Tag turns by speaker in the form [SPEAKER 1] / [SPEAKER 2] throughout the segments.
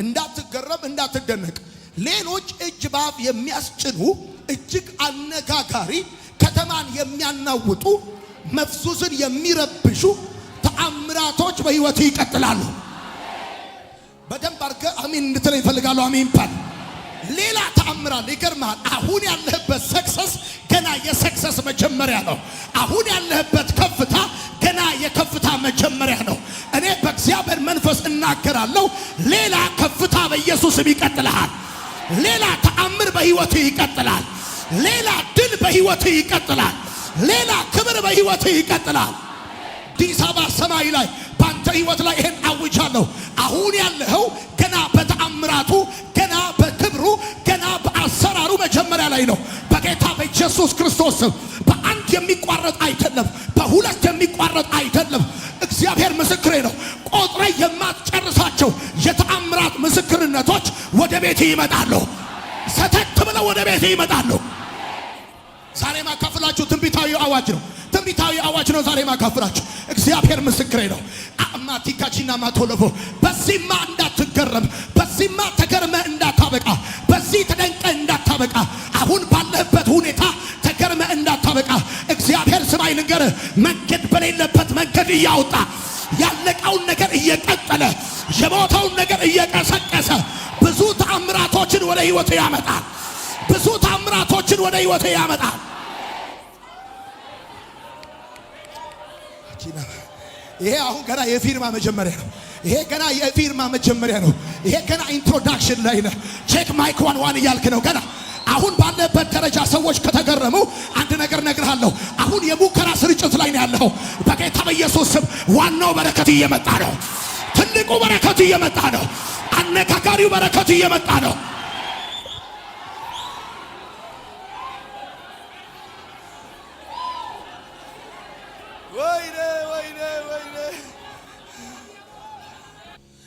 [SPEAKER 1] እንዳትገረም እንዳትደነቅ። ሌሎች እጅ ባፍ የሚያስጭኑ እጅግ አነጋጋሪ ከተማን የሚያናውጡ መፍዙዝን የሚረብሹ ተአምራቶች በሕይወት ይቀጥላሉ። በደንብ አርገ አሜን እንድትለኝ እፈልጋለሁ። አሜን ባል። ሌላ ተአምራል። ይገርማል። አሁን ያለህበት ሰክሰስ ገና የሰክሰስ መጀመሪያ ነው። አሁን ያለህበት ከፍታ ገና የከፍታ መጀመሪያ ነው። እኔ በእግዚአብሔር መንፈስ እናገራለሁ። ሌላ ከፍታ በኢየሱስም ይቀጥላል። ሌላ ተአምር በሕይወት ይቀጥላል። ሌላ ድል በሕይወት ይቀጥላል። ሌላ ክብር በሕይወት ይቀጥላል። አዲስ አበባ ሰማይ ላይ ባንተ ሕይወት ላይ ይሄን አውጃለሁ። አሁን ያለኸው ገና በተአምራቱ ገና በክብሩ ገና በአሰራሩ መጀመሪያ ላይ ነው። በጌታ በኢየሱስ ክርስቶስ በአንድ የሚቋረጥ አይደለም፣ በሁለት የሚቋረጥ አይደለም። እግዚአብሔር ምስክሬ ነው። ቆጥረ የማትጨርሳቸው የተአምራት ምስክርነቶች ወደ ቤት ይመጣሉ። ሰተት ብለው ወደ ቤት ይመጣሉ። ዛሬ ማካፈላችሁ ትንቢታዊ አዋጅ ነው። ትንቢታዊ አዋጅ ነው ዛሬ ማካፈላችሁ። እግዚአብሔር ምስክሬ ነው። አማቲካቺና ማቶለፎ በዚህማ እንዳትገረም፣ በዚህማ ተገርመ እንዳታበቃ፣ በዚህ ተደንቀ እንዳታበቃ፣ አሁን ባለህበት ሁኔታ ተገርመ እንዳታበቃ እግዚአብሔር ስማይ ልንገር፣ መንገድ በሌለበት መንገድ እያወጣ ያለቀውን ነገር እየቀጠለ የሞተውን ነገር እየቀሰቀሰ ብዙ ተአምራቶችን ወደ ሕይወት ያመጣል። ብዙ ተአምራቶችን ወደ ሕይወት ያመጣል። ይሄ አሁን ገና የፊርማ መጀመሪያ ነው። ይሄ ገና የፊርማ መጀመሪያ ነው። ይሄ ገና ኢንትሮዳክሽን ላይ ነው። ቼክ ማይክ ዋን እያልክ ነው። ገና አሁን ባለበት ደረጃ ሰዎች ከተገረሙ አንድ ነገር ነግርሃለሁ። አሁን የሙከራ ስርጭት ላይ ነው ያለው። በጌታ በኢየሱስ ስም ዋናው በረከት እየመጣ ነው። ትልቁ በረከት እየመጣ ነው። አነጋጋሪው በረከት እየመጣ ነው።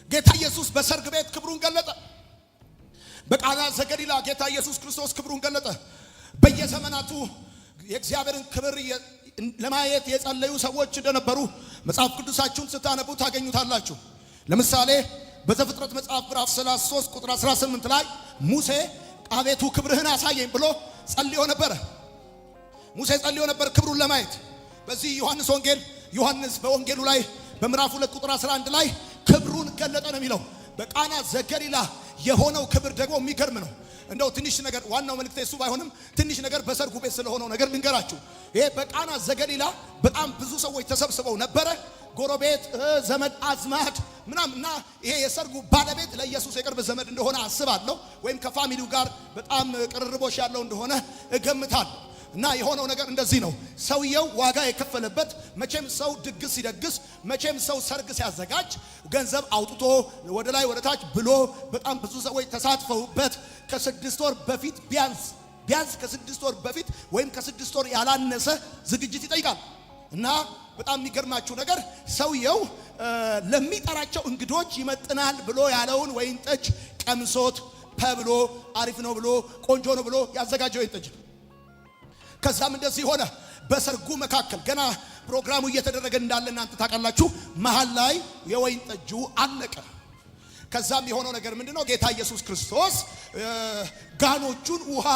[SPEAKER 1] ጌታ ኢየሱስ በሰርግ ቤት ክብሩን ገለጠ። በቃና ዘገሊላ ጌታ ኢየሱስ ክርስቶስ ክብሩን ገለጠ። በየዘመናቱ የእግዚአብሔርን ክብር ለማየት የጸለዩ ሰዎች እንደነበሩ መጽሐፍ ቅዱሳችሁን ስታነቡ ታገኙታላችሁ። ለምሳሌ በዘፍጥረት መጽሐፍ ምዕራፍ 33 ቁጥር 18 ላይ ሙሴ አቤቱ ክብርህን አሳየኝ ብሎ ጸልዮ ነበር። ሙሴ ጸልዮ ነበር ክብሩን ለማየት። በዚህ ዮሐንስ በወንጌሉ ላይ በምዕራፍ 2 ቁጥር 11 ላይ ክብሩን ገለጠ ነው የሚለው። በቃና ዘገሊላ የሆነው ክብር ደግሞ የሚገርም ነው። እንደው ትንሽ ነገር ዋናው መልእክቴ እሱ ባይሆንም ትንሽ ነገር በሰርጉ ቤት ስለሆነው ነገር ልንገራችሁ። ይሄ በቃና ዘገሊላ በጣም ብዙ ሰዎች ተሰብስበው ነበረ። ጎረቤት፣ ዘመድ አዝማድ ምናምንና ይሄ የሰርጉ ባለቤት ለኢየሱስ የቅርብ ዘመድ እንደሆነ አስባለሁ። ወይም ከፋሚሊው ጋር በጣም ቅርርቦሽ ያለው እንደሆነ እገምታለሁ። እና የሆነው ነገር እንደዚህ ነው። ሰውየው ዋጋ የከፈለበት መቼም ሰው ድግስ ሲደግስ መቼም ሰው ሰርግ ሲያዘጋጅ ገንዘብ አውጥቶ ወደ ላይ ወደ ታች ብሎ በጣም ብዙ ሰዎች ተሳትፈውበት ከ6 ወር በፊት ቢያንስ ከ6 ወር በፊት ወይም ከ6 ወር ያላነሰ ዝግጅት ይጠይቃል። እና በጣም የሚገርማችሁ ነገር ሰውየው ለሚጠራቸው እንግዶች ይመጥናል ብሎ ያለውን ወይን ጠጅ ቀምሶት ብሎ አሪፍ ነው ብሎ ቆንጆ ነው ብሎ ያዘጋጀው ወይን ጠጅ። ከዛም እንደዚህ ሆነ። በሰርጉ መካከል ገና ፕሮግራሙ እየተደረገ እንዳለ እናንተ ታውቃላችሁ፣ መሃል ላይ የወይን ጠጁ አለቀ። ከዛም የሆነው ነገር ምንድነው? ጌታ ኢየሱስ ክርስቶስ ጋኖቹን ውሃ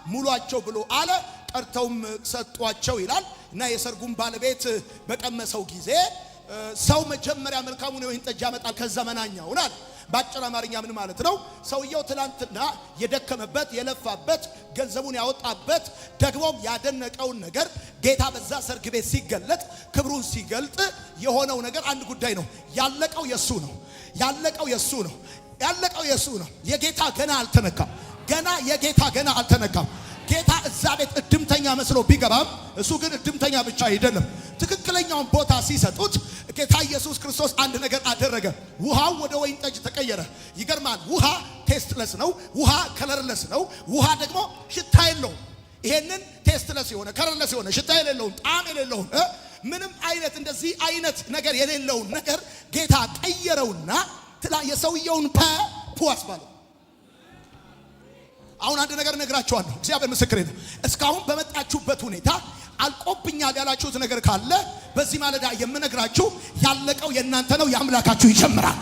[SPEAKER 1] ሙሏቸው ብሎ አለ። ቀርተውም ሰጧቸው ይላል። እና የሰርጉን ባለቤት በቀመሰው ጊዜ ሰው መጀመሪያ መልካሙን የወይን ጠጅ ያመጣል ከዛ መናኛውን አለ። ባጭር አማርኛ ምን ማለት ነው? ሰውየው ትላንትና የደከመበት የለፋበት ገንዘቡን ያወጣበት ደግሞም ያደነቀውን ነገር ጌታ በዛ ሰርግ ቤት ሲገለጥ ክብሩን ሲገልጥ የሆነው ነገር አንድ ጉዳይ ነው። ያለቀው የሱ ነው። ያለቀው የሱ ነው። ያለቀው የሱ ነው። የጌታ ገና አልተነካም። የጌታ ገና አልተነካም። ጌታ እዛ ቤት እድምተኛ መስሎ ቢገባም እሱ ግን እድምተኛ ብቻ አይደለም። ትክክለኛውን ቦታ ሲሰጡት ጌታ ኢየሱስ ክርስቶስ አንድ ነገር አደረገ። ውሃው ወደ ወይን ጠጅ ተቀየረ። ይገርማል። ውሃ ቴስትለስ ነው። ውሃ ከለርለስ ነው። ውሃ ደግሞ ሽታ የለውም። ይሄንን ቴስትለስ የሆነ ከለርለስ የሆነ ሽታ የሌለውን ጣዕም የሌለውን ምንም አይነት እንደዚህ አይነት ነገር የሌለውን ነገር ጌታ ቀየረውና የሰውየውን ፑዋስ ባለው። አሁን አንድ ነገር ነግራችኋለሁ። እግዚአብሔር ምስክሬ ነው። እስካሁን በመጣችሁበት ሁኔታ አልቆብኛል ያላችሁት ነገር ካለ በዚህ ማለዳ የምነግራችሁ ያለቀው የእናንተ ነው። ያምላካችሁ ይጀምራል።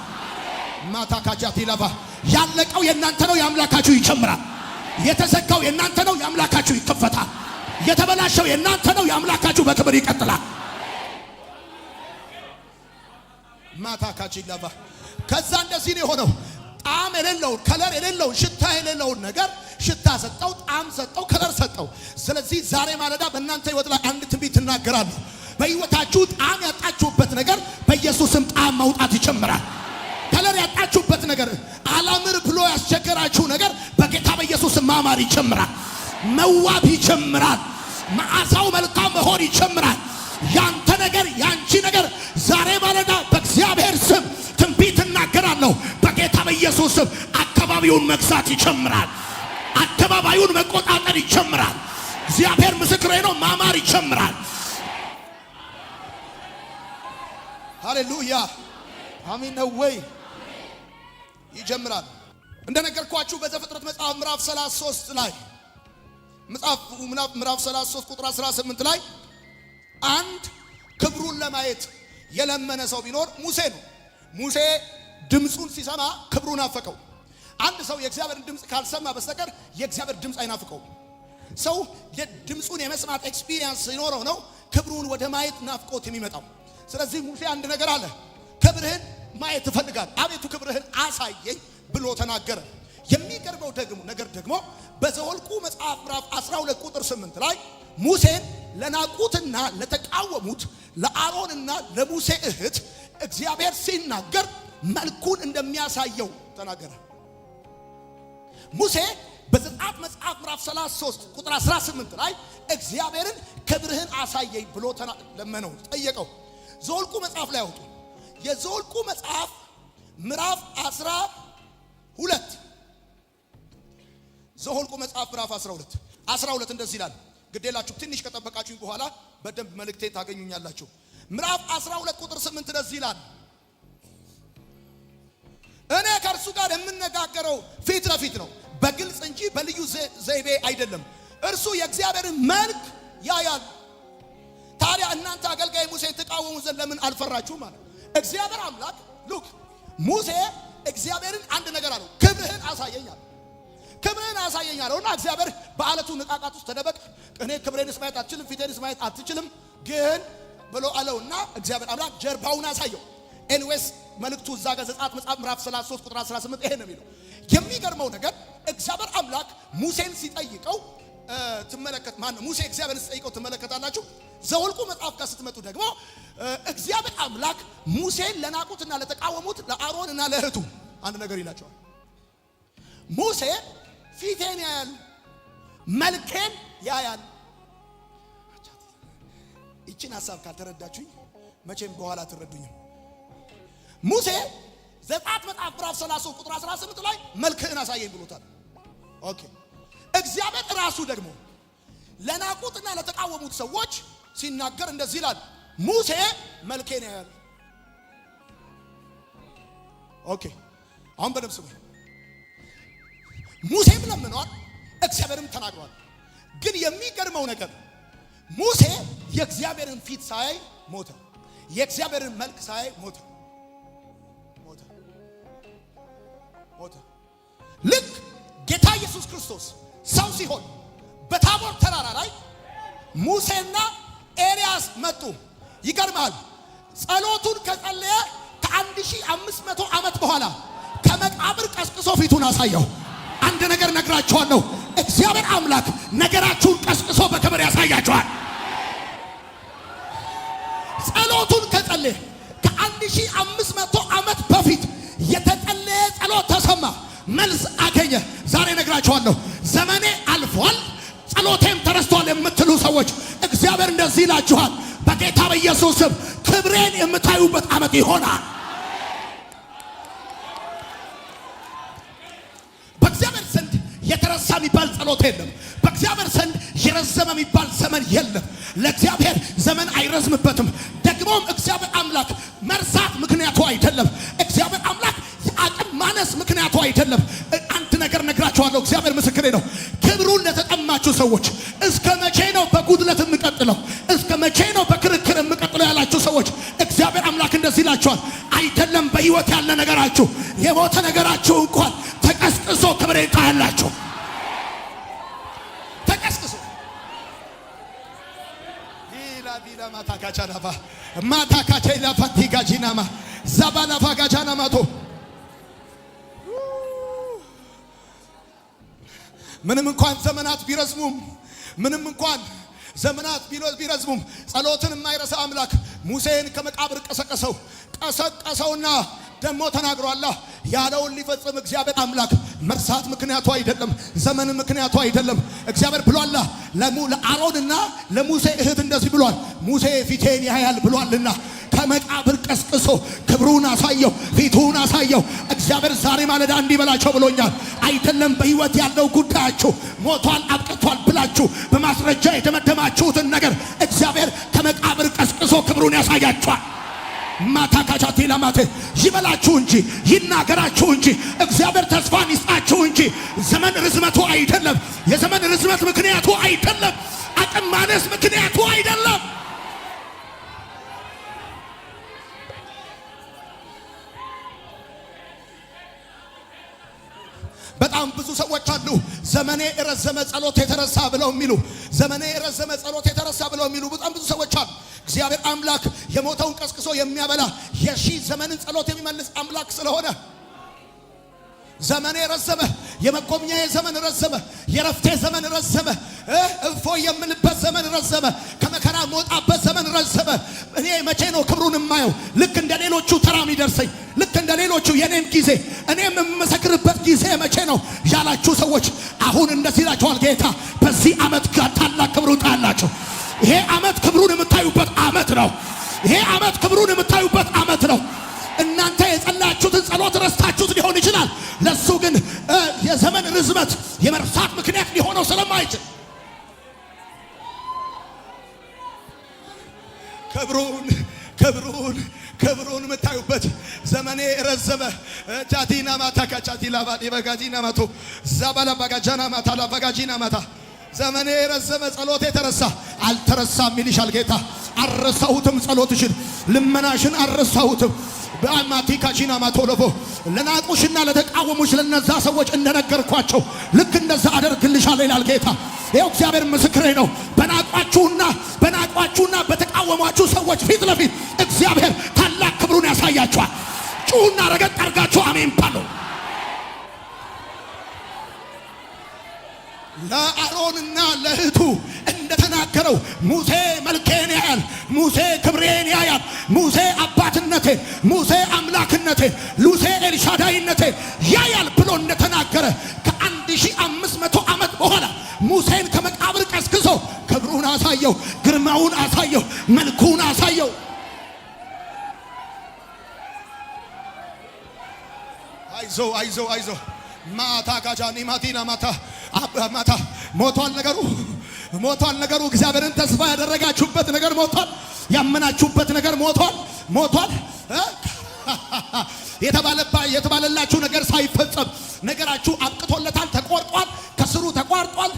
[SPEAKER 1] ማታ ካጃት ይላባ ያለቀው የእናንተ ነው፣ ያምላካችሁ ይጨምራል። የተዘጋው የእናንተ ነው፣ ያምላካችሁ ይከፈታል። የተበላሸው የእናንተ ነው፣ ያምላካችሁ በክብር ይቀጥላል። ማታካቺ ለባ ከዛ እንደዚህ ነው የሆነው። ጣዕም የሌለው ከለር የሌለው ሽታ የሌለው ነገር ሽታ ሰጠው፣ ጣዕም ሰጠው፣ ከለር ሰጠው። ስለዚህ ዛሬ ማለዳ በእናንተ ህይወት ላይ አንድ ትንቢት እናገራለሁ። በህይወታችሁ ጣዕም ያጣችሁበት ነገር በኢየሱስም ጣዕም መውጣት ይጀምራል። ከለር ያጣችሁበት ነገር አላምር ብሎ ያስቸገራችሁ ነገር በጌታ በኢየሱስም ማማር ይጀምራል፣ መዋብ ይጀምራል፣ መዓዛው መልካም መሆን ይጀምራል። ያንተ ነገር ያንቺ ነገር ዛሬ ማለዳ በእግዚአብሔር ስም ትንቢት እናገራለሁ። በጌታ በኢየሱስ ስም አካባቢውን መግዛት ይጀምራል። አካባቢውን መቆጣጠር ይጀምራል። እግዚአብሔር ምስክሬ ነው፣ ማማር ይጀምራል። ሃሌሉያ አሜን ነው ወይ? ይጀምራል። እንደነገርኳችሁ በዘፍጥረት መጽሐፍ ምዕራፍ 33 ላይ ምዕራፍ 33 ቁጥር 18 ላይ አንድ ክብሩን ለማየት የለመነ ሰው ቢኖር ሙሴ ነው። ሙሴ ድምጹን ሲሰማ ክብሩን አፈቀው። አንድ ሰው የእግዚአብሔርን ድምጽ ካልሰማ በስተቀር የእግዚአብሔር ድምጽ አይናፍቀው። ሰው ድምጹን የመስማት ኤክስፒሪየንስ ሲኖረው ነው ክብሩን ወደ ማየት ናፍቆት የሚመጣው። ስለዚህ ሙሴ አንድ ነገር አለ፣ ክብርህን ማየት እፈልጋለሁ፣ አቤቱ ክብርህን አሳየኝ ብሎ ተናገረ። የሚገርመው ነገር ደግሞ በዘኍልቍ መጽሐፍ ምዕራፍ 12 ቁጥር 8 ላይ ሙሴን ለናቁትና ለተቃወሙት ለአሮንና ለሙሴ እህት እግዚአብሔር ሲናገር መልኩን እንደሚያሳየው ተናገረ። ሙሴ በዘጸአት መጽሐፍ ምዕራፍ 33 ቁጥር 18 ላይ እግዚአብሔርን ክብርህን አሳየኝ ብሎ ለመነው፣ ጠየቀው። ዘኍልቍ መጽሐፍ ላይ አውጡ። የዘኍልቍ መጽሐፍ ምዕራፍ 12 ዘኍልቍ መጽሐፍ ምዕራፍ 12 እንደዚህ ይላል። ግዴላችሁ ትንሽ ከጠበቃችሁ በኋላ በደንብ መልእክቴ ታገኙኛላችሁ። ምዕራፍ 12 ቁጥር 8 እንደዚህ ይላል፣ እኔ ከእርሱ ጋር የምነጋገረው ፊት ለፊት ነው፣ በግልጽ እንጂ በልዩ ዘይቤ አይደለም። እርሱ የእግዚአብሔርን መልክ ያያል። ታዲያ እናንተ አገልጋይ ሙሴን ተቃወሙ ዘንድ ለምን አልፈራችሁም? ማለት እግዚአብሔር አምላክ ሉክ ሙሴ እግዚአብሔርን አንድ ነገር አለው፣ ክብርህን አሳየኛል። ክብርህን አሳየኛለውና እግዚአብሔር በአለቱ ንቃቃት ውስጥ ተደበቅ፣ እኔ ክብሬንስ ማየት አትችልም፣ ፊቴንስ ማየት አትችልም ግን ብሎ አለውና እግዚአብሔር አምላክ ጀርባውን አሳየው። ኤንዌስ መልእክቱ እዛ ጋር ዘጸአት መጽሐፍ ምዕራፍ 33 ቁጥር 18 ይሄ ነው የሚለው። የሚገርመው ነገር እግዚአብሔር አምላክ ሙሴን ሲጠይቀው ሙሴ እግዚአብሔርን ሲጠይቀው ትመለከታላችሁ። ዘኍልቍ መጽሐፍ ጋር ስትመጡ ደግሞ እግዚአብሔር አምላክ ሙሴን ለናቁትና ለተቃወሙት ለአሮንና ለእህቱ አንድ ነገር ይላቸዋል። ሙሴ ፊቴን ያያል፣ መልኬን ያያል። ይችን ሐሳብ ካልተረዳችሁኝ መቼም በኋላ ትረዱኝም። ሙሴ ዘጸአት መጽሐፍ ምዕራፍ 33 ቁጥር 18 ላይ መልክህን አሳየኝ ብሎታል። ኦኬ። እግዚአብሔር ራሱ ደግሞ ለናቁትና ለተቃወሙት ሰዎች ሲናገር እንደዚህ ይላል፣ ሙሴ መልኬን ያያል። ኦኬ። አሁን በደምብ ስሙ። ሙሴም ለምኗል፣ እግዚአብሔርም ተናግሯል። ግን የሚገርመው ነገር ሙሴ የእግዚአብሔርን ፊት ሳያይ ሞተ። የእግዚአብሔርን መልክ ሳያይ ሞተ። ልክ ጌታ ኢየሱስ ክርስቶስ ሰው ሲሆን በታቦር ተራራ ላይ ሙሴና ኤልያስ መጡ። ይገርማል። ጸሎቱን ከጸለየ ከ1500 ዓመት በኋላ ከመቃብር ቀስቅሶ ፊቱን አሳየው። አንድ ነገር ነግራችኋለሁ፣ እግዚአብሔር አምላክ ነገራችሁን ቀስቅሶ በክብር ያሳያችኋል። ጸሎቱን ከጸለየ ከ1500 ዓመት በፊት የተጸለየ ጸሎት ተሰማ፣ መልስ አገኘ። ዛሬ ነግራችኋለሁ፣ ዘመኔ አልፏል፣ ጸሎቴም ተረስቷል የምትሉ ሰዎች እግዚአብሔር እንደዚህ ይላችኋል፣ በጌታ በኢየሱስ ስም ክብሬን የምታዩበት ዓመት ይሆናል። በእግዚአብሔር ዘንድ የተረሳ የሚባል ጸሎት የለም። በእግዚአብሔር ዘንድ የረዘመ የሚባል ዘመን የለም። ለእግዚአብሔር ዘመን አይረዝምበትም። ደግሞም እግዚአብሔር አምላክ መርሳት ምክንያቱ አይደለም። እግዚአብሔር አምላክ የአቅም ማነስ ምክንያቱ አይደለም። አንድ ነገር ነግራችኋለሁ፣ እግዚአብሔር ምስክሬ ነው። ክብሩን ለተጠማችሁ ሰዎች እስከ መቼ ነው በጉድለት የምቀጥለው? እስከ መቼ ነው በክርክር የምቀጥለው ያላችሁ ሰዎች እግዚአብሔር አምላክ እንደዚህ ይላችኋል፣ አይደለም በሕይወት ያለ ነገራችሁ፣ የሞተ ነገራችሁ እንኳን ክብሬን ታያላችሁ። ተቀስቅሱ ኢላዲላ ማታካቻናፋ ማታካቼላ ፋቲጋጂናማ ዛባላፋ ጋጃናማቶ ምንም እንኳን ዘመናት ቢረዝሙም ምንም እንኳን ዘመናት ቢረዝሙም ጸሎትን የማይረሳ አምላክ ሙሴን ከመቃብር ቀሰቀሰውና ደግሞ ተናግሯል። ያለውን ሊፈጽም እግዚአብሔር አምላክ መርሳት ምክንያቱ አይደለም፣ ዘመን ምክንያቱ አይደለም። እግዚአብሔር ብሏል ለአሮንና ለሙሴ እህት እንደዚህ ብሏል፣ ሙሴ ፊቴን ያያል ብሏልና ከመቃብር ቀስቅሶ ክብሩን አሳየው፣ ፊቱን አሳየው። እግዚአብሔር ዛሬ ማለዳ እንዲበላቸው ብሎኛል። አይደለም በህይወት ያለው ጉዳያችሁ ሞቷል አብቅቷል ብላችሁ በማስረጃ የተመደማችሁትን ነገር እግዚአብሔር ከመቃብር ቀስቅሶ ክብሩን ያሳያችኋል። ማታካቻቴ ለማቴ ይበላችሁ እንጂ ይናገራችሁ እንጂ እግዚአብሔር ተስፋን ይስጣችሁ እንጂ ዘመን ርዝመቱ አይደለም፣ የዘመን ርዝመት ምክንያቱ አይደለም፣ አቅም ማነስ ምክንያቱ አይደለም። በጣም ብዙ ሰዎች አሉ ዘመኔ ረዘመ ጸሎት የተረሳ ብለው የሚሉ ዘመኔ ረዘመ ጸሎት የተረሳ ብለው የሚሉ በጣም ብዙ ሰዎች አሉ። እግዚአብሔር አምላክ የሞተውን ቀስቅሶ የሚያበላ የሺህ ዘመንን ጸሎት የሚመልስ አምላክ ስለሆነ ዘመኔ ረዘመ፣ የመጎብኛዬ ዘመን ረዘመ፣ የረፍቴ ዘመን ረዘመ፣ እፎ የምልበት ዘመን ረዘመ፣ ከመከራ መውጣበት ዘመን ረዘመ። እኔ መቼ ነው ክብሩን የማየው? ልክ እንደ ሌሎቹ ተራም ይደርሰኝ፣ ልክ እንደ ሌሎቹ የኔም ጊዜ እኔም የምመሰክርበት ጊዜ መቼ ነው ያላችሁ ሰዎች አሁን እንደዚህ ይላችኋል ጌታ በዚህ ዓመት ታላቅ ክብሩን ታያላችሁ። ይሄ ዓመት ክብሩን የምታዩበት ዓመት ነው። ይሄ ዓመት ክብሩን የምታዩበት ዓመት ነው። እናንተ የጸላችሁትን ጸሎት ረስታችሁት ሊሆን ይችላል። ለሱ ግን የዘመን ርዝመት የመርሳት ምክንያት ሊሆነው ስለማይችል ክብሩን የምታዩበት ዘመኔ ረዘመ። ጃቲና ማታ ካቻቲላ ባዲ በጋጂና ማቶ ዛባላ ባጋጃና ማታ ላባጋጂና ማታ ዘመኔ ረዘመ፣ ጸሎቴ ተረሳ። አልተረሳም ይልሻል ጌታ። አልረሳሁትም፣ ጸሎትሽን ልመናሽን አልረሳሁትም። በአማቲካ ጂና ማቶሎቦ ለናቁሽና ለተቃወሙሽ ለነዛ ሰዎች እንደነገርኳቸው ልክ እንደዛ አደርግልሻለሁ ይላል ጌታ። ይኸው እግዚአብሔር ምስክሬ ነው። በናቋችሁና በተቃወሟችሁ ሰዎች ፊት ለፊት እግዚአብሔር ታላቅ ክብሩን ያሳያችኋል። ጩሁና ረገጥ አርጋችሁ አሜን ባሉ። ለአሮንና ለእህቱ እንደተናገረው ሙሴ መልኬን ያያል፣ ሙሴ ክብሬን ያያል፣ ሙሴ አባትነቴን፣ ሙሴ አምላክነቴን፣ ሙሴ ኤልሻዳይነቴን ያያል ብሎ እንደተናገረ ከ1500 ዓመት በኋላ ሙሴን ከመቃብር ቀስቅሶ ክብሩን አሳየው፣ ግርማውን አሳየው፣ መልኩን አሳየው። አይዞ ማታ ጋጃኒ ማቲና ማታ ሞቷል ነገሩ። እግዚአብሔርን ተስፋ ያደረጋችሁበት ነገር ሞቷል። ያመናችሁበት ነገር ሞቷል። የተባለላችሁ ነገር ሳይፈጸም ነገራችሁ አብቅቶለታል፣ ተቆርጧል፣ ከስሩ ተቋርጧል፣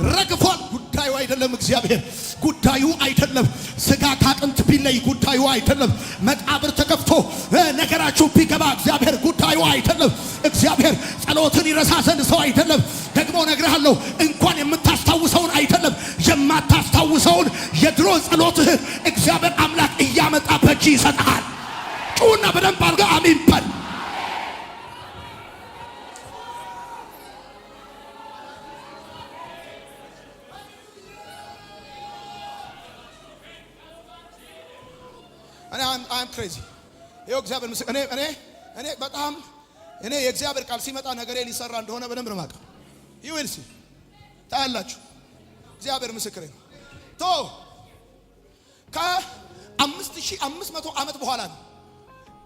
[SPEAKER 1] ረግፏል። ጉዳዩ አይደለም እግዚአብሔር፣ ጉዳዩ አይደለም ስጋ ካጥንት ቢለይ ጉዳዩ አይደለም። መቃብር ተከፍቶ ነገራችሁ ቢገባ እግዚአብሔር ጉዳዩ አይደለም። እግዚአብሔር ጸሎትን ይረሳ ዘንድ ሰው አይደለም። ደግሞ ነግርሃለሁ እንኳን የምታስታውሰውን አይደለም የማታስታውሰውን የድሮ ጸሎትህን እግዚአብሔር አምላክ እያመጣ በእጅ ይሰጣል። ጩና በደንብ አድርገህ አሜን በል። I'm crazy. ይኸው እግዚአብሔር ምስክር እኔ የእግዚአብሔር ቃል ሲመጣ ነገሬ ሊሰራ እንደሆነ በደንብ ነው የማውቀው። ይውልሲ ታያላችሁ። እግዚአብሔር ምስክሬ ነው። ከ5500 ዓመት በኋላ ነው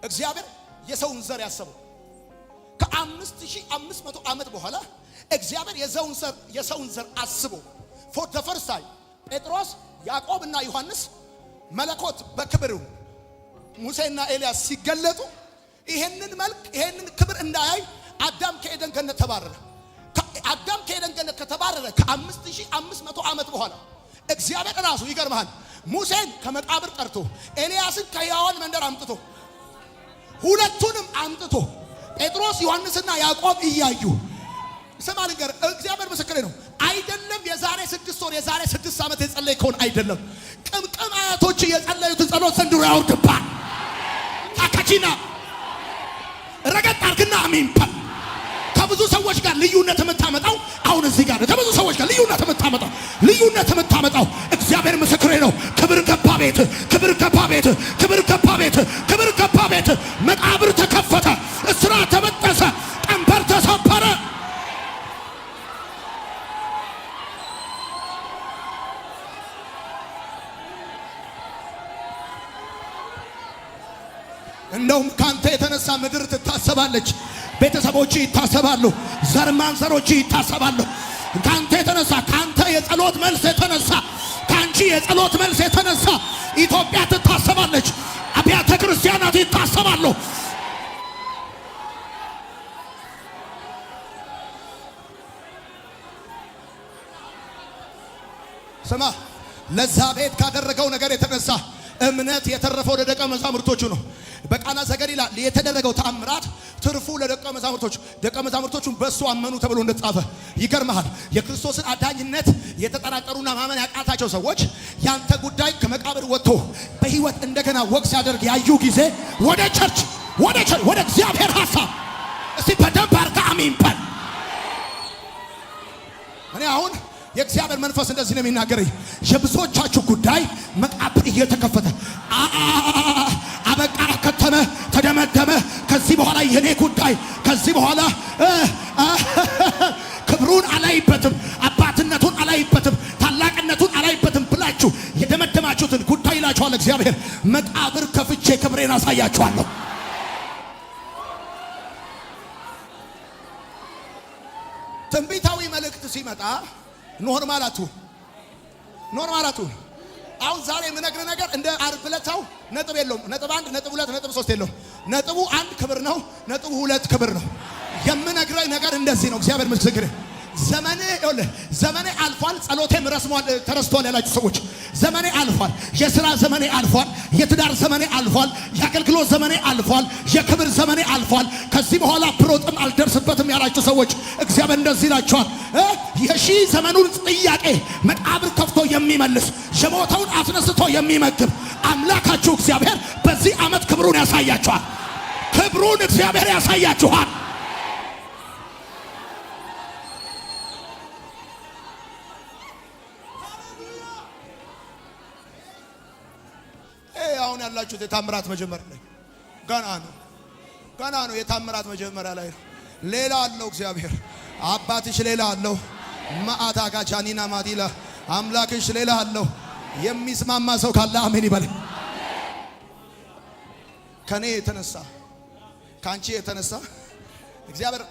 [SPEAKER 1] እግዚአብሔር የሰውን ዘር ያሰበው። ከ5500 ዓመት በኋላ እግዚአብሔር የሰውን ዘር አስቦ for the first time ጴጥሮስ ያዕቆብና ዮሐንስ መለኮት በክብሩ ሙሴና ኤልያስ ሲገለጡ ይሄንን መልክ ይሄንን ክብር እንዳያይ አዳም ከኤደን ገነት ተባረረ። አዳም ከኤደን ገነት ከተባረረ ከ5500 ዓመት በኋላ እግዚአብሔር ራሱ ይገርማል ሙሴን ከመቃብር ጠርቶ ኤልያስን ከሕያዋን መንደር አምጥቶ ሁለቱንም አምጥቶ ጴጥሮስ ዮሐንስና ያዕቆብ እያዩ ስማ ልንገር፣ እግዚአብሔር ምስክሬ ነው። አይደለም የዛሬ 6 ወር የዛሬ 6 ዓመት የጸለይከውን አይደለም ቅምቅም አያቶች የጸለዩትን ጸሎት ዘንድሮ ያወርድብሃል። ታካቺና ረገጥ አርግና አሜን በል። ከብዙ ሰዎች ጋር ልዩነት የምታመጣው አሁን እዚህ ጋር ከብዙ ሰዎች ጋር ልዩነት የምታመጣው እግዚአብሔር ምስክሬ ነው። ክብር ገባ ቤት፣ ክብር ገባ ቤት፣ ክብር ገባ ቤት፣ ክብር ገባ ቤት። መቃብር ተከፈተ፣ እስራት ተበጠሰ፣ ቀንበር ተሰበረ። እንደውም ካንተ የተነሳ ምድር ትታሰባለች፣ ቤተሰቦች ይታሰባሉ፣ ዘር ማንዘሮች ይታሰባሉ። ካንተ የተነሳ ካንተ የጸሎት መልስ የተነሳ ካንቺ የጸሎት መልስ የተነሳ ኢትዮጵያ ትታሰባለች፣ አብያተ ክርስቲያናት ይታሰባሉ። ስማ ለዛ ቤት ካደረገው ነገር የተነሳ እምነት የተረፈው ለደቀ መዛሙርቶቹ ነው። በቃና ዘገሊላ የተደረገው ተአምራት ትርፉ ለደቀ መዛሙርቶቹ፣ ደቀ መዛሙርቶቹም በእሱ አመኑ ተብሎ እንደተጻፈ ይገርምሃል። የክርስቶስን አዳኝነት የተጠራጠሩና ማመን ያቃታቸው ሰዎች ያንተ ጉዳይ ከመቃብር ወጥቶ በሕይወት እንደገና ወግ ሲያደርግ ያዩ ጊዜ ወደ ቸርች ወደ እግዚአብሔር ሐሳብ እስቲ በደንብ አርጋ አሜን በል። እኔ አሁን የእግዚአብሔር መንፈስ እንደዚህ ነው የሚናገረኝ። የብዙዎቻችሁ ጉዳይ መቃብር እየተከፈተ አበቃ፣ ከተመ፣ ተደመደመ። ከዚህ በኋላ የኔ ጉዳይ ከዚህ በኋላ ክብሩን አላይበትም፣ አባትነቱን አላይበትም፣ ታላቅነቱን አላይበትም ብላችሁ የደመደማችሁትን ጉዳይ ይላችኋል እግዚአብሔር። መቃብር ከፍቼ ክብሬን አሳያችኋለሁ። ትንቢታዊ መልእክት ሲመጣ ኖርማላቱ አሁን ዛሬ የምነግርህ ነገር እንደ ዓርብ ዕለታው ነጥብ የለውም። ነጥብ 1፣ ነጥብ 2፣ ነጥብ 3 የለውም። ነጥቡ 1 ክብር ነው። ነጥቡ 2 ክብር ነው። የምነግርህ ነገር እንደዚህ ነው። እግዚአብሔር ምስክሬ ዘመኔ አልፏል፣ ጸሎቴም ተረስቷል ያላችሁ ሰዎች ዘመኔ አልፏል። የሥራ ዘመኔ አልፏል። የትዳር ዘመኔ አልፏል። የአገልግሎት ዘመኔ አልፏል። የክብር ዘመኔ አልፏል። ከዚህ በኋላ ብሮጥም አልደርስበትም ያላችሁ ሰዎች እግዚአብሔር እንደዚህ ይላችኋል። የሺህ ዘመኑን ጥያቄ መቃብር ከፍቶ የሚመልስ የሞተውን አስነስቶ የሚመግብ አምላካችሁ እግዚአብሔር በዚህ ዓመት ክብሩን ያሳያችኋል። ክብሩን እግዚአብሔር ያሳያችኋል። አሁን ያላችሁት የታምራት መጀመሪያ ላይ ገና ነው። የታምራት መጀመሪያ ላይ ነው። ሌላ አለው እግዚአብሔር አባትሽ፣ ሌላ አለው ማአታ ጋቻኒና ማዲላ አምላክሽ ሌላ አለው። የሚስማማ ሰው ካለ አሜን ይበል። ከኔ የተነሳ ካንቺ የተነሳ እግዚአብሔር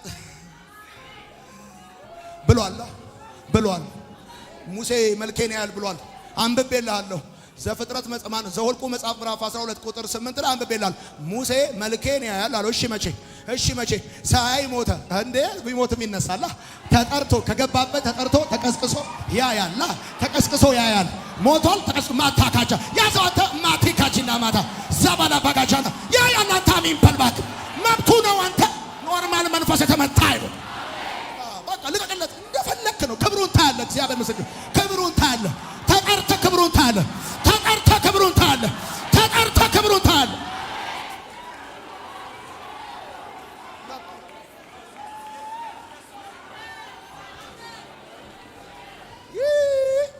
[SPEAKER 1] ብሏል። ሙሴ መልኬን ያያል ብሏል። አንብቤልሃለሁ። ዘፍጥረት ዘኍልቍ መጽሐፍ ምዕራፍ 12 ቁጥር 8 ላይ አንብቤልሃለሁ። ሙሴ መልኬን ያያል አለው። እሺ መቼ ሳያይ ሞተ እንዴ? ቢሞትም ይነሳላ። ተጠርቶ ከገባበት ተጠርቶ ተቀስቅሶ ያያል። ሞቷል። ተቀስቅሶ ማታካቻ ያዛተ ማቲካቺና ማታ ዘባላ ባጋቻና ያያል። አንተ አሜን በልባክ መብቱ ነው። አንተ ኖርማል መንፈስ የተመታ አይደል? በቃ ልቀቅለት። እንደፈለክ ነው። ክብሩን ታያለህ። እግዚአብሔር ምስክር ክብሩን ታያለህ። ተጠርተህ ክብሩን ታያለህ።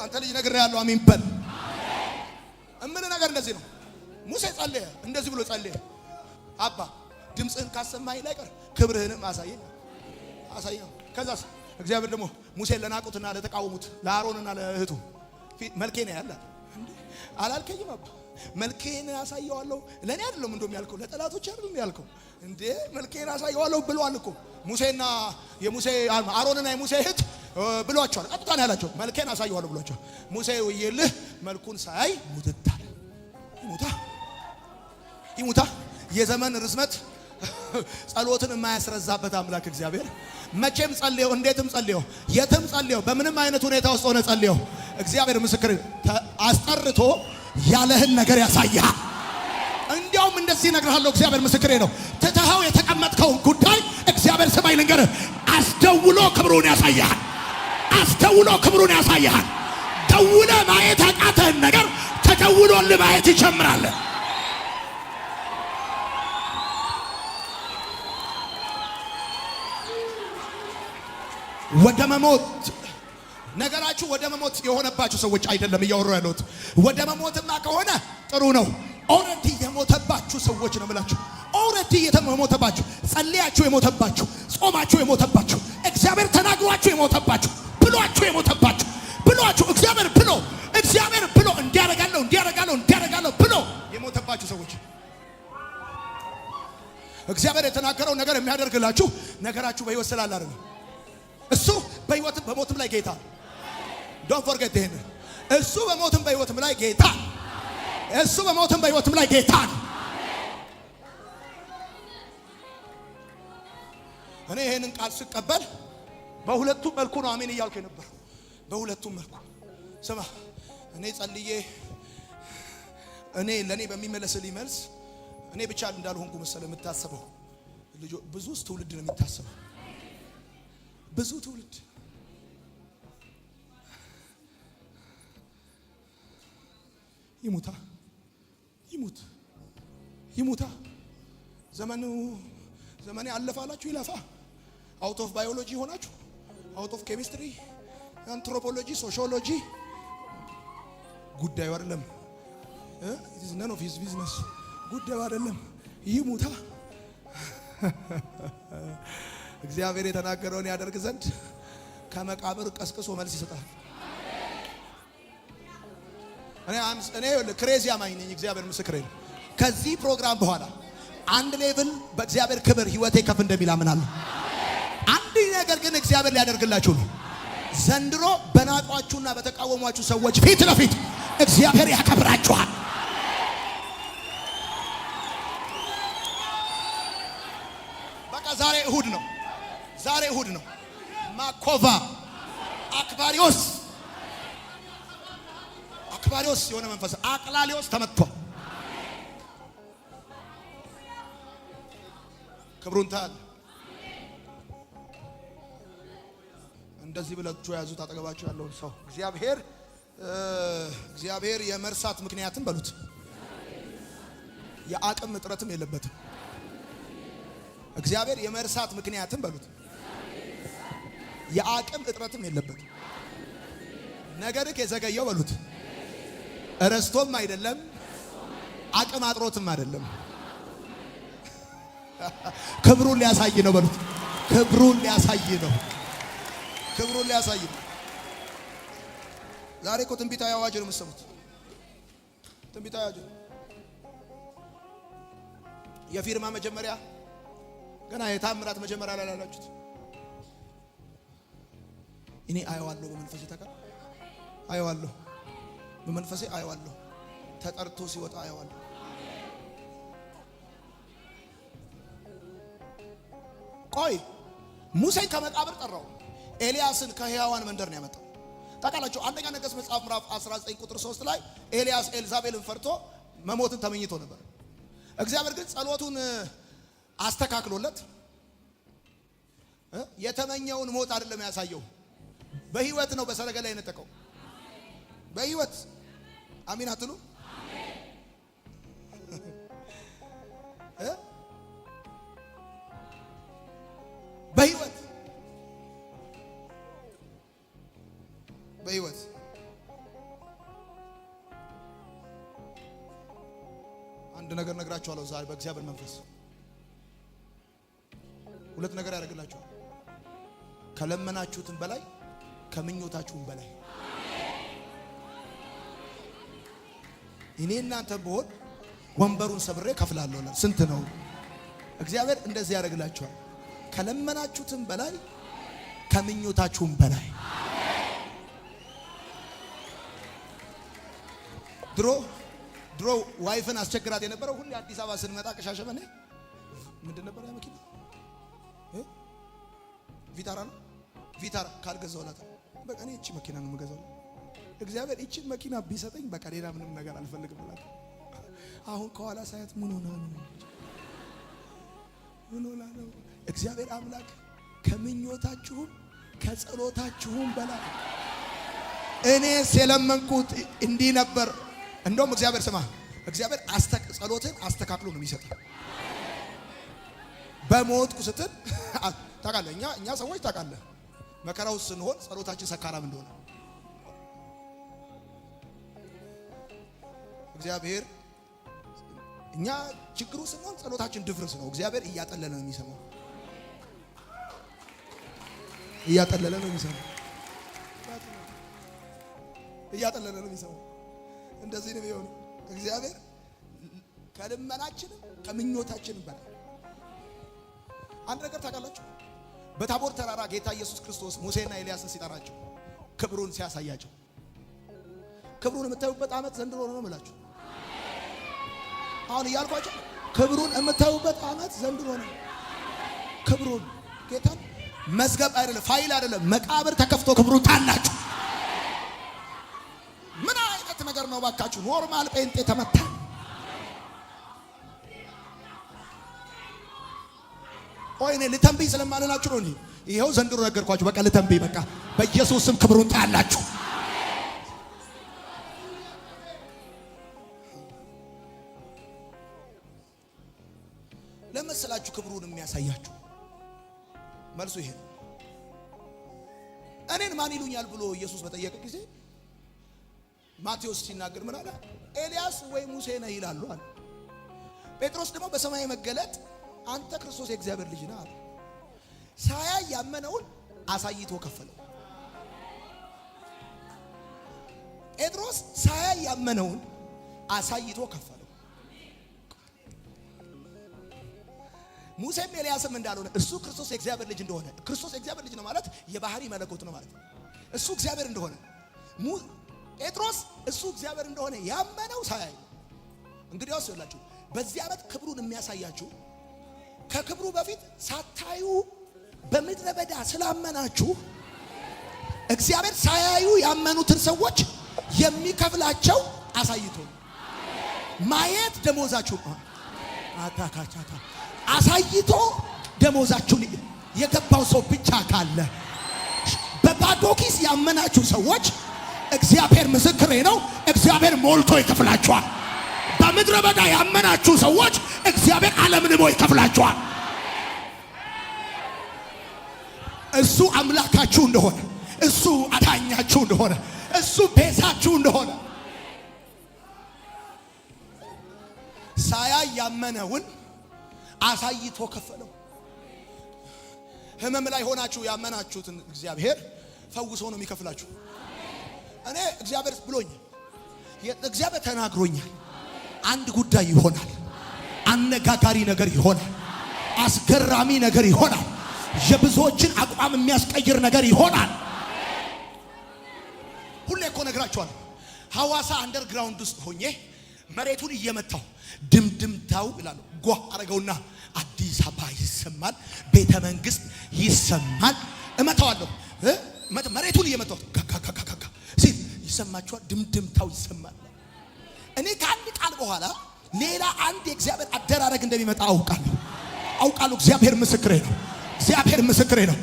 [SPEAKER 1] አንተ ልጅ ነግሬሃለሁ። አሜን በል። እምን ነገር እንደዚህ ነው። ሙሴ ጸለየ፣ እንደዚህ ብሎ ጸለየ። አባ ድምፅህን ካሰማኝ ላይቀር ክብርህንም አሳየኝ። ከዛስ እግዚአብሔር ደግሞ ሙሴን ለናቁትና ለተቃወሙት ለአሮንና ለእህቱ መልኬን ያያል አላልከኝም? አባ መልኬን አሳየዋለሁ። ለኔ አይደለም እንደውም ያልከው፣ ለጠላቶች አይደለም ያልከው እንዴ? መልኬን አሳየዋለሁ ብሏል እኮ ሙሴና አሮንና የሙሴ እህት ብሏቸዋል። ቀጥታ ነው ያላቸው። መልኬን አሳየዋለሁ ብሏቸዋል። ሙሴ ወየልህ መልኩን ሳይ ሙትታ ይሙታ። የዘመን ርዝመት ጸሎትን የማያስረዛበት አምላክ እግዚአብሔር መቼም ጸልየው፣ እንዴትም ጸልየው፣ የትም ጸልየው፣ በምንም አይነት ሁኔታ ውስጥ ሆነ ጸልየው፣ እግዚአብሔር ምስክር አስጠርቶ ያለህን ነገር ያሳያል። እንዲያውም እንደዚህ እነግርሃለሁ፣ እግዚአብሔር ምስክሬ ነው። ትተህ ይዘኸው የተቀመጥከውን ጉዳይ እግዚአብሔር ሰማይ ልንገርህ አስደውሎ ክብሩን ያሳያል። አስደውሎ ክብሩን ያሳያል። ደውለ ማየት ያቃተህን ነገር ተደውሎልህ ማየት ይጀምራል። ወደ መሞት ነገራችሁ ወደ መሞት የሆነባችሁ ሰዎች አይደለም እያወሩ ያሉት። ወደ መሞትማ ከሆነ ጥሩ ነው። ኦልሬዲ የሞተባችሁ ሰዎች ነው ብላችሁ ኦልሬዲ የሞተባችሁ ጸልያችሁ የሞተባችሁ ጾማችሁ የሞተባችሁ እግዚአብሔር ተናግሯችሁ የሞተባችሁ ብሏችሁ የሞተባችሁ ብሏችሁ እግዚአብሔር ብሎ እንዲያረጋለሁ ብሎ የሞተባችሁ ሰዎች እግዚአብሔር የተናገረው ነገር የሚያደርግላችሁ ነገራችሁ በሕይወት ስላለ አይደለም። እሱ በሕይወትም በሞትም ላይ ጌታ ዶንት ፎርጌት ይሄን። እሱ በሞትም በሕይወትም ላይ ጌታ እሱ በሞትም በሕይወትም ላይ ጌታ ነው። እኔ ይሄንን ቃል ስቀበል በሁለቱም መልኩ ነው አሜን እያልኩ ነበር። በሁለቱም መልኩ ስማ፣ እኔ ጸልዬ እኔ ለኔ በሚመለስልኝ መልስ እኔ ብቻ እንዳልሆንኩ መሰለ የምታስበው ብዙ ትውልድ ነው የሚታሰበው። ብዙ ትውልድ ይሙታ ዘመኔ አለፋላችሁ ይለፋ። አውት ኦፍ ባዮሎጂ ሆናችሁ አውት ኦፍ ኬሚስትሪ፣ አንትሮፖሎጂ፣ ሶሺዮሎጂ ጉዳዩ አይደለም። it is none of his business ጉዳዩ አይደለም። ይሙታ እግዚአብሔር የተናገረውን ያደርግ ዘንድ ከመቃብር ቀስቅሶ መልስ ይሰጣል። እኔ ክሬዚ አማኝ ነኝ። እግዚአብሔር ምስክሬ ነው። ከዚህ ፕሮግራም በኋላ አንድ ሌቭል በእግዚአብሔር ክብር ህይወቴ ከፍ እንደሚል አምናለሁ። አንድ ነገር ግን እግዚአብሔር ሊያደርግላችሁ ነው። ዘንድሮ በናቋችሁና በተቃወሟችሁ ሰዎች ፊት ለፊት እግዚአብሔር ያከብራችኋል። በቃ ዛሬ እሁድ ነው። ማኮቫ አክባሪዎስ የሆነ መንፈስ አቅላሊዎስ ተመቷል። ክብሩን ታል እንደዚህ ብላችሁ ያዙት። አጠገባችሁ ያለውን ሰው እግዚአብሔር የመርሳት ምክንያትም በሉት የአቅም እጥረትም የለበትም። እግዚአብሔር የመርሳት ምክንያትም በሉት የአቅም እጥረትም የለበትም። ነገርክ የዘገየው በሉት እረስቶም አይደለም አቅም አጥሮትም አይደለም። ክብሩን ሊያሳይ ነው በሉት። ክብሩን ሊያሳይ ነው። ዛሬ እኮ ትንቢታዊ አዋጅ ነው የምትሰሙት። ትንቢታዊ አዋጅ የፊርማ መጀመሪያ ገና የታምራት መጀመሪያ ላይ ያላችሁት እኔ አየዋለሁ። በመንፈሴ በመንፈሴ አየዋለሁ። ተጠርቶ ሲወጣ አየዋለሁ። ቆይ ሙሴን ከመቃብር ጠራው። ኤልያስን ከሕያዋን መንደር ነው ያመጣው። ታውቃላችሁ አንደኛ ነገሥት መጽሐፍ ምዕራፍ 19 ቁጥር 3 ላይ ኤልያስ ኤልዛቤልን ፈርቶ መሞትን ተመኝቶ ነበር። እግዚአብሔር ግን ጸሎቱን አስተካክሎለት የተመኘውን ሞት አይደለም ያሳየው። በህይወት ነው በሰረገላ የነጠቀው። በህይወት አሚን አትሉ? በህይወት አንድ ነገር ነግራችኋለሁ ዛሬ በእግዚአብሔር መንፈስ ሁለት ነገር ያደርግላችኋል። ከለመናችሁትም በላይ ከምኞታችሁም በላይ እኔ እናንተ ብሆን ወንበሩን ሰብሬ ከፍላለሁ። ስንት ነው? እግዚአብሔር እንደዚህ ያደርግላችኋል። ከለመናችሁትም በላይ ከምኞታችሁም በላይ ድሮ ዋይፍን አስቸግራት የነበረው ሁሉ አዲስ አበባ ስንመጣ ከሻሸመኔ ምንድን ነበር ያ መኪና? ቪታራ ነው። ቪታራ ካልገዛውላት በቃ እኔ እቺ መኪና ነው የምገዛው። እግዚአብሔር እቺን መኪና ቢሰጠኝ በቃ ሌላ ምንም ነገር አልፈልግም ብላ አሁን ከኋላ ሳያት ምን ሆነ ነው ምን ሆነ ነው? እግዚአብሔር አምላክ ከምኞታችሁም ከጸሎታችሁም በላይ እኔስ የለመንኩት እንዲህ ነበር። እንደውም እግዚአብሔር ስማ፣ እግዚአብሔር ጸሎትን አስተካክሎ ነው የሚሰጠው። በሞትኩ ስትል ታውቃለህ፣ እኛ ሰዎች ታውቃለህ፣ መከራው ስንሆን ጸሎታችን ሰካራም እንደሆነ እግዚአብሔር እኛ ችግሩ ስንሆን ጸሎታችን ድፍርስ ነው። እግዚአብሔር እያጠለለ ነው የሚሰማው። እያጠለለ ነው የሚሰማው። እያጠለለ ነው የሚሰማው። እንደዚህ ነው የሚሆነው። እግዚአብሔር ከልመናችንም ከምኞታችንም በላይ አንድ ነገር ታውቃላችሁ። በታቦር ተራራ ጌታ ኢየሱስ ክርስቶስ ሙሴና ኤልያስን ሲጠራቸው ክብሩን ሲያሳያቸው ክብሩን የምታዩበት ዓመት ዘንድሮ ነው የምላችሁ። አሁን እያልኳችሁ ክብሩን የምታዩበት ዓመት ዘንድሮ ነው። ክብሩን ጌታን መዝገብ አይደለም፣ ፋይል አይደለም፣ መቃብር ተከፍቶ ክብሩን ታላችሁ። ምን አይነት ነገር ነው ባካችሁ? ኖርማል ጴንጤ ተመታ። ቆይ እኔ ልተንብይ ስለማልላችሁ ነው እንጂ ይሄው ዘንድሮ ነገርኳችሁ። በቃ ልተንብይ፣ በቃ በኢየሱስ ስም ክብሩን ታላችሁ። ለመሰላችሁ ክብሩን የሚያሳያችሁ መልሱ ይሄ ነው። እኔን ማን ይሉኛል ብሎ ኢየሱስ በጠየቀ ጊዜ ማቴዎስ ሲናገር ምን አለ? ኤልያስ ወይ ሙሴ ነህ ይላሉ አለ። ጴጥሮስ ደግሞ በሰማይ መገለጥ አንተ ክርስቶስ የእግዚአብሔር ልጅ ነህ አለ። ሳያይ ያመነውን አሳይቶ ከፈለው። ጴጥሮስ ሳያይ ያመነውን አሳይቶ ከፈለው። ሙሴም ኤልያስም እንዳልሆነ እሱ ክርስቶስ የእግዚአብሔር ልጅ እንደሆነ፣ ክርስቶስ የእግዚአብሔር ልጅ ነው ማለት የባህሪ መለኮት ነው ማለት ነው። እሱ እግዚአብሔር እንደሆነ ጴጥሮስ እሱ እግዚአብሔር እንደሆነ ያመነው ሳያይ። እንግዲያውስ ይላችሁ በዚህ ዓመት ክብሩን የሚያሳያችሁ ከክብሩ በፊት ሳታዩ በምድረ በዳ ስላመናችሁ እግዚአብሔር ሳያዩ ያመኑትን ሰዎች የሚከፍላቸው አሳይቶ ማየት ደሞዛችሁ አታካቻታ አሳይቶ ደሞዛችሁን የገባው ሰው ብቻ ካለ በባዶ ኪስ ያመናችሁ ሰዎች እግዚአብሔር ምስክሬ ነው፣ እግዚአብሔር ሞልቶ ይከፍላችኋል። በምድረ በዳ ያመናችሁ ሰዎች እግዚአብሔር ዓለምን ይከፍላችኋል። እሱ አምላካችሁ እንደሆነ፣ እሱ አዳኛችሁ እንደሆነ፣ እሱ ቤዛችሁ እንደሆነ ሳያይ ያመነውን አሳይቶ ከፈለው። ህመም ላይ ሆናችሁ ያመናችሁትን እግዚአብሔር ፈውሶ ነው የሚከፍላችሁ። እኔ እግዚአብሔር ብሎኛል፣ እግዚአብሔር ተናግሮኛል። አንድ ጉዳይ ይሆናል፣ አነጋጋሪ ነገር ይሆናል፣ አስገራሚ ነገር ይሆናል፣ የብዙዎችን አቋም የሚያስቀይር ነገር ይሆናል። ሁሌ እኮ ነግራችኋለሁ። ሐዋሳ አንደርግራውንድ ውስጥ ሆኜ መሬቱን እየመታው ድምድምታው ይላል ጓ አረገውና አዲስ አበባ ይሰማል፣ ቤተ መንግስት ይሰማል። እመታዋለሁ መሬቱን እየመታው ካካካካካ ሲል ይሰማችኋል፣ ድምድምታው ይሰማል። እኔ ከአንድ ቃል በኋላ ሌላ አንድ የእግዚአብሔር አደራረግ እንደሚመጣ አውቃለሁ። እግዚአብሔር ምስክሬ ነው። እግዚአብሔር ምስክሬ ነው።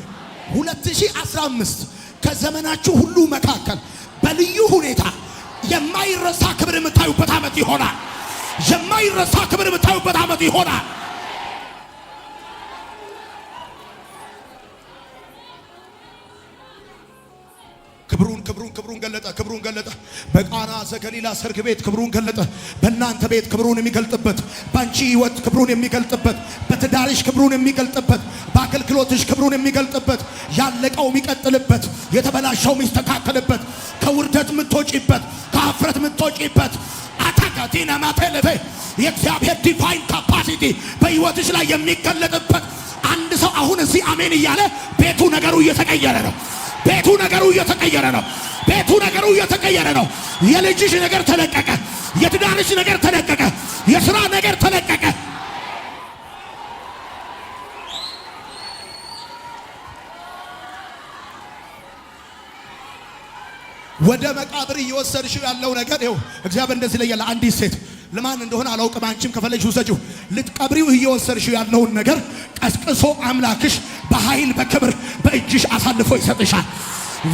[SPEAKER 1] 2015 ከዘመናችሁ ሁሉ መካከል በልዩ ሁኔታ የማይረሳ ክብር የምታዩበት ዓመት ይሆናል። የማይረሳ ክብር የምታዩበት ዓመት ይሆናል። ክብሩን ገለጠ። በቃና ዘገሊላ ሰርግ ቤት ክብሩን ገለጠ። በእናንተ ቤት ክብሩን የሚገልጥበት፣ በአንቺ ህይወት ክብሩን የሚገልጥበት፣ በትዳርሽ ክብሩን የሚገልጥበት፣ በአገልግሎትሽ ክብሩን የሚገልጥበት፣ ያለቀው የሚቀጥልበት፣ የተበላሸው የሚስተካከልበት፣ ከውርደት የምትወጪበት፣ ከአፍረት የምትወጪበት አታካቲና ማተለፈ የእግዚአብሔር ዲቫይን ካፓሲቲ በህይወትሽ ላይ የሚገለጥበት። አንድ ሰው አሁን እዚህ አሜን እያለ ቤቱ ነገሩ እየተቀየረ ነው። ቤቱ ነገሩ እየተቀየረ ነው። ቤቱ ነገሩ እየተቀየረ ነው። የልጅሽ ነገር ተለቀቀ። የትዳርሽ ነገር ተለቀቀ። የሥራ ነገር ተለቀቀ። ወደ መቃብር እየወሰድሽው ያለው ነገር ይኸው እግዚአብሔር እንደዚህ ለያለ አንዲት ሴት ለማን እንደሆነ አላውቅም። አንቺም ከፈለግሽ ውሰጂው። ልትቀብሪው እየወሰድሽው ያለውን ነገር ቀስቅሶ አምላክሽ በኃይል በክብር በእጅሽ አሳልፎ ይሰጥሻል።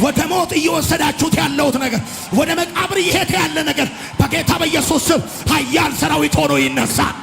[SPEAKER 1] ወደ ሞት እየወሰዳችሁት ያለውት ነገር፣ ወደ መቃብር እየሄደ ያለ ነገር በጌታ በኢየሱስ ስም ኃያል ሰራዊት ሆኖ ይነሳል።